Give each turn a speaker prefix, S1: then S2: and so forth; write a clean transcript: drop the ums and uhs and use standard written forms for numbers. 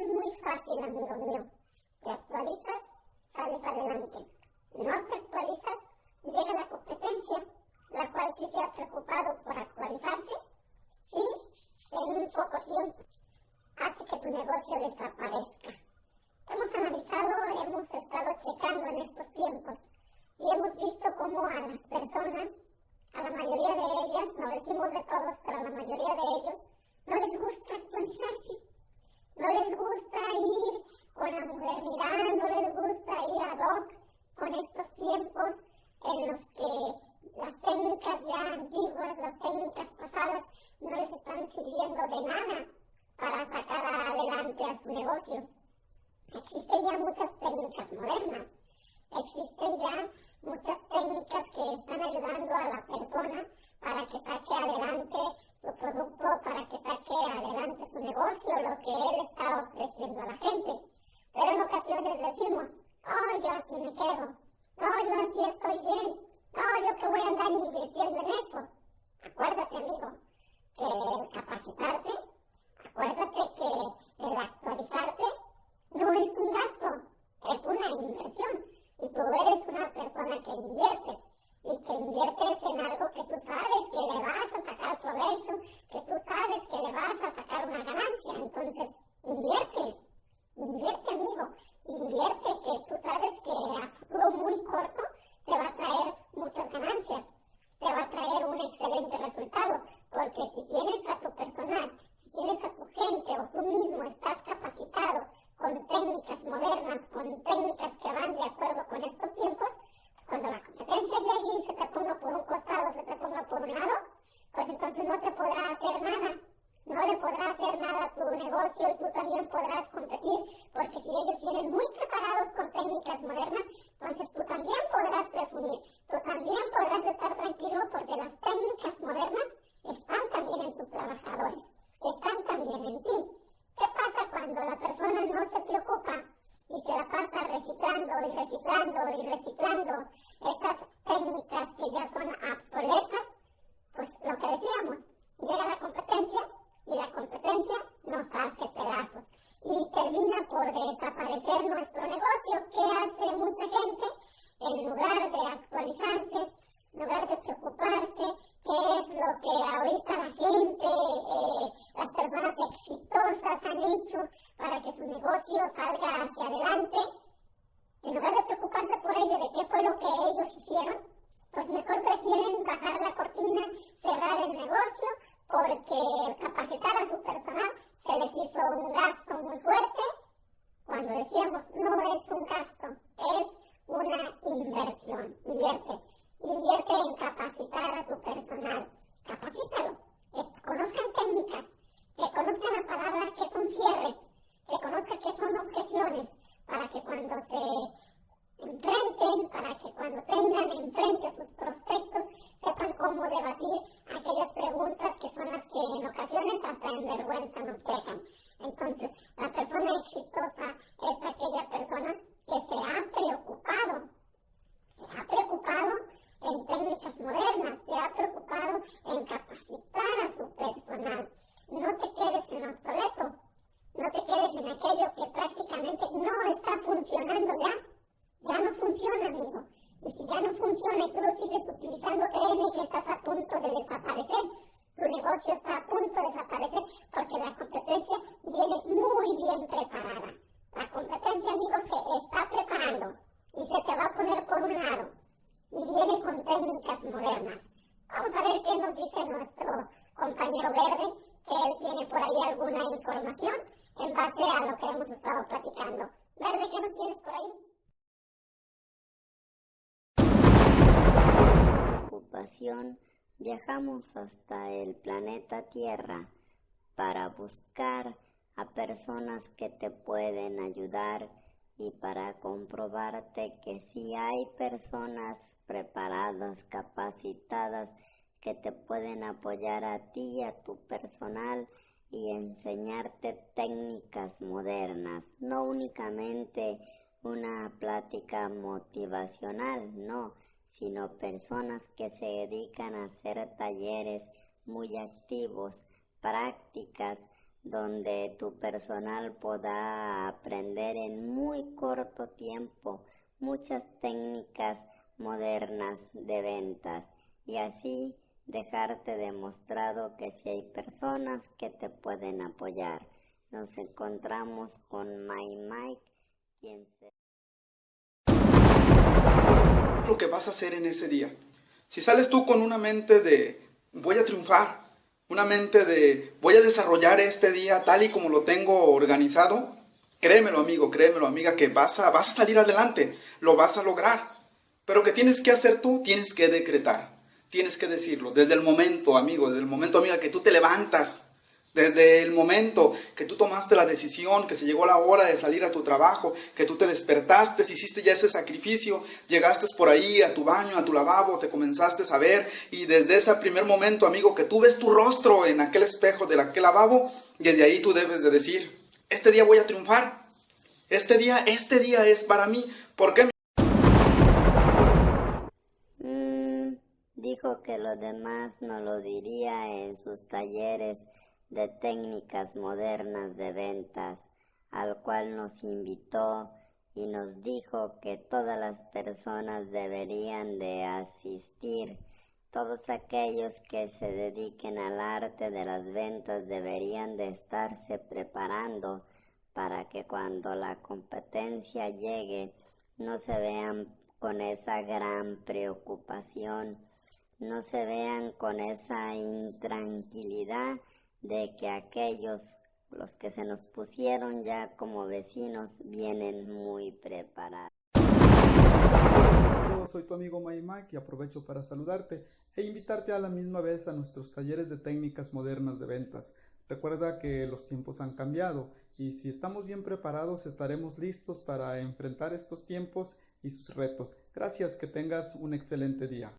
S1: es muy fácil, amigo mío. Te actualizas, sales adelante. No te actualizas, llega la competencia, la cual sí se ha preocupado por actualizarse y en muy poco tiempo hace que tu negocio desaparezca. Hemos analizado, hemos estado checando en estos tiempos y hemos visto cómo a las personas, a la mayoría de ellas, no decimos de todos, pero a la mayoría de ellos, no les gusta actualizarse. No les gusta ir con la modernidad, no les gusta ir ad hoc con estos tiempos en los que las técnicas ya antiguas, las técnicas pasadas, no les están sirviendo de nada para sacar adelante a su negocio. Existen ya muchas técnicas modernas, existen ya muchas técnicas que están ayudando a la persona para que saque adelante su producto, para que saque adelante su negocio, lo que él está ofreciendo a la gente. Pero en ocasiones decimos, oh, yo así me quedo, no, yo así estoy bien, no, yo que voy a andar invirtiendo en eso. Acuérdate, amigo, que el capacitarte, acuérdate que el actualizarte no es un gasto, es una inversión. Y tú eres una persona que inviertes. Y que inviertes en algo que tú sabes que le vas a sacar provecho, que tú sabes que le vas a sacar una ganancia. Entonces, invierte, amigo, invierte, que tú sabes que a futuro muy corto te va a traer muchas ganancias, te va a traer un excelente resultado, porque si tienes a tu personal, si tienes a tu gente o tú mismo estás capacitado con técnicas modernas, con técnicas que van de acuerdo con estos tiempos, pues cuando la competencia llegue y se te ponga por un costado, se te ponga por un lado, pues entonces no te podrá hacer nada, no le podrá hacer nada a tu negocio y tú también podrás competir, porque si ellos vienen muy preparados con técnicas modernas, entonces tú también podrás presumir, tú también podrás estar tranquilo porque las técnicas modernas están también en tus trabajadores, están también en ti. ¿Qué pasa cuando la persona no se preocupa y se la pasa reciclando y reciclando y reciclando estas técnicas que ya son obsoletas? Pues lo que decíamos, llega la competencia y la competencia nos hace pedazos y termina por desaparecer nuestro negocio. ¿Qué hace mucha gente? En lugar de actualizarse, en lugar de preocuparse, qué es lo que ahorita la gente, las personas exitosas han hecho para que su negocio salga hacia adelante, en lugar de preocuparse por ello, de qué fue lo que ellos hicieron, pues mejor prefieren bajar la cortina, cerrar el negocio, porque capacitar a su personal se les hizo un gasto muy fuerte, cuando decíamos no es un gasto, es una inversión. Invierte en capacitar a tu personal, capacítalo, que conozcan técnicas, que conozcan la palabra que son cierres, que conozcan que son objeciones, para que cuando se enfrenten, para que cuando tengan enfrente sus prospectos, sepan cómo debatir aquellas preguntas que son las que en ocasiones hasta en vergüenza nos dejan. Entonces, la persona exitosa es aquella persona que se ha preocupado en técnicas modernas, se ha preocupado en capacitar a su personal. No te quedes en obsoleto, no te quedes en aquello que prácticamente no está funcionando ya no funciona, amigo. Y si ya no funciona y tú lo sigues utilizando, créeme que estás a punto de desaparecer. Tu negocio está a punto de desaparecer porque la competencia viene muy bien preparada. La competencia, amigo, se está preparando y se te va a poner por un lado y viene con técnicas modernas. Vamos a ver qué nos dice nuestro compañero Verde, que él tiene por ahí alguna información en base a lo que hemos estado platicando. Verde, ¿qué nos tienes por ahí?
S2: Ocupación, viajamos hasta el planeta Tierra para buscar a personas que te pueden ayudar y para comprobarte que sí hay personas preparadas, capacitadas, que te pueden apoyar a ti y a tu personal y enseñarte técnicas modernas, no únicamente una plática motivacional, no, sino personas que se dedican a hacer talleres muy activos, prácticas donde tu personal podrá aprender en muy corto tiempo muchas técnicas modernas de ventas y así dejarte demostrado que sí hay personas que te pueden apoyar. Nos encontramos con Mike, quien se...
S3: Lo que vas a hacer en ese día. Si sales tú con una mente de voy a triunfar, una mente de voy a desarrollar este día tal y como lo tengo organizado, créemelo amigo, créemelo amiga, que vas a salir adelante, lo vas a lograr. Pero ¿qué tienes que hacer tú? Tienes que decretar, tienes que decirlo. Desde el momento, amigo, desde el momento, amiga, que tú te levantas, desde el momento que tú tomaste la decisión, que se llegó la hora de salir a tu trabajo, que tú te despertaste, hiciste ya ese sacrificio, llegaste por ahí a tu baño, a tu lavabo, te comenzaste a ver y desde ese primer momento, amigo, que tú ves tu rostro en aquel espejo de aquel lavabo, desde ahí tú debes de decir, este día voy a triunfar, este día es para mí. ¿Por qué?
S2: Dijo que lo demás no lo diría en sus talleres de técnicas modernas de ventas, al cual nos invitó y nos dijo que todas las personas deberían de asistir. Todos aquellos que se dediquen al arte de las ventas deberían de estarse preparando para que cuando la competencia llegue no se vean con esa gran preocupación, no se vean con esa intranquilidad de que aquellos, los que se nos pusieron ya como vecinos, vienen muy preparados.
S3: Yo soy tu amigo Mike y aprovecho para saludarte e invitarte a la misma vez a nuestros talleres de técnicas modernas de ventas. Recuerda que los tiempos han cambiado y si estamos bien preparados estaremos listos para enfrentar estos tiempos y sus retos. Gracias, que tengas un excelente día.